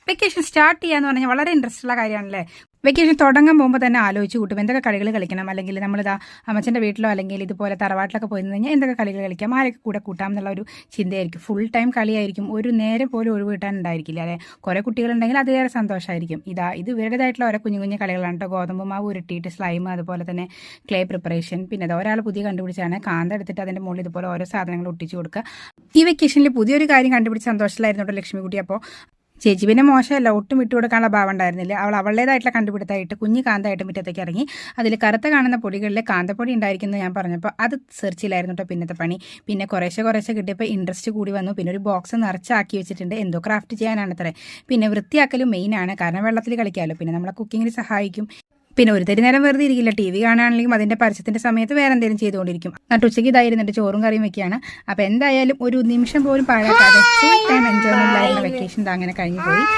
Vacation start ചെയ്യാന്ന് പറഞ്ഞാൽ വളരെ ഇൻട്രസ്റ്റ് ഉള്ള കാര്യമാണല്ലേ. വെക്കേഷൻ തുടങ്ങാൻ പോകുമ്പോൾ തന്നെ ആലോചിച്ച് കൂട്ടും എന്തൊക്കെ കളികൾ കളിക്കണം, അല്ലെങ്കിൽ നമ്മളിതാ അമ്മച്ചൻ്റെ വീട്ടിലോ അല്ലെങ്കിൽ ഇതുപോലെ തറവാട്ടിലൊക്കെ പോയി കഴിഞ്ഞാൽ എന്തൊക്കെ കളികൾ കളിക്കാം, ആരൊക്കെ കൂടെ കൂട്ടാം എന്നുള്ള ഒരു ചിന്തയായിരിക്കും. ഫുൾ ടൈം കളിയായിരിക്കും, ഒരു നേരം പോലും ഒഴിവ് കിട്ടാനുണ്ടായിരിക്കില്ല അല്ലേ. കുറേ കുട്ടികളുണ്ടെങ്കിൽ അതേറെ സന്തോഷമായിരിക്കും. ഇത് ഇവരുടേതായിട്ടുള്ള ഓരോ കുഞ്ഞു കുഞ്ഞു കളികളാണ് കേട്ടോ. ഗോതമ്പ് മാവ് ഉരുട്ടിയിട്ട് സ്ലൈം, അതുപോലെ തന്നെ ക്ലേ പ്രിപ്പറേഷൻ, പിന്നെ അത് ഒരാൾ പുതിയ കണ്ടുപിടിച്ചാണ് കാന്ത എടുത്തിട്ട് അതിൻ്റെ മുകളിൽ ഇതുപോലെ ഓരോ സാധനങ്ങൾ ഒട്ടിച്ചു കൊടുക്കുക. ഈ വെക്കേഷനിൽ പുതിയൊരു കാര്യം കണ്ടുപിടിച്ച് സന്തോഷത്തിലായിരുന്നു കേട്ടോ ലക്ഷ്മിക്കുട്ടി. അപ്പോൾ ചേച്ചി പിന്നെ മോശമല്ല, ഒട്ടും വിട്ടുകൊടുക്കാനുള്ള ഭാവം ഉണ്ടായിരുന്നില്ല. അവളുടേതായിട്ടുള്ള കണ്ടുപിടുത്തമായിട്ട് കുഞ്ഞ് കാന്തമായിട്ട് മുറ്റത്തേക്ക് ഇറങ്ങി അതിൽ കറുത്ത കാണുന്ന പൊടികളിൽ കാന്തപ്പൊടി ഉണ്ടായിരിക്കുന്നത് ഞാൻ പറഞ്ഞപ്പോൾ അത് സെർച്ച് ചെയ്യില്ലായിരുന്നു കേട്ടോ പിന്നത്തെ പണി. പിന്നെ കുറേശ്ശെ കിട്ടിയപ്പോൾ ഇൻട്രസ്റ്റ് കൂടി വന്നു. പിന്നെ ഒരു ബോക്സ് നിറച്ചാക്കി വെച്ചിട്ടുണ്ട്, എന്തോ ക്രാഫ്റ്റ് ചെയ്യാനാണ് അത്രേ. പിന്നെ വൃത്തിയാക്കലും മെയിനാണ്, കാരണം വെള്ളത്തിൽ കളിക്കാമല്ലോ. പിന്നെ നമ്മളെ കുക്കിങ്ങിന് സഹായിക്കും. പിന്നെ ഒരു തരി നേരം വെറുതെ ഇരിക്കില്ല, ടി വി കാണുകയാണെങ്കിലും അതിൻ്റെ പരസ്യത്തിൻ്റെ സമയത്ത് വേറെ എന്തെങ്കിലും ചെയ്തുകൊണ്ടിരിക്കും. നട്ടുച്ചയ്ക്ക് ഇതായിരുന്നിട്ട് ചോറും കറിയും വെക്കുകയാണ്. അപ്പോൾ എന്തായാലും ഒരു നിമിഷം പോലും പാഴാക്കാതെ ഫുൾ ടൈം എൻജോയ്മെൻ്റ് ആയിരുന്ന വെക്കേഷൻ അങ്ങനെ കഴിഞ്ഞു പോയി.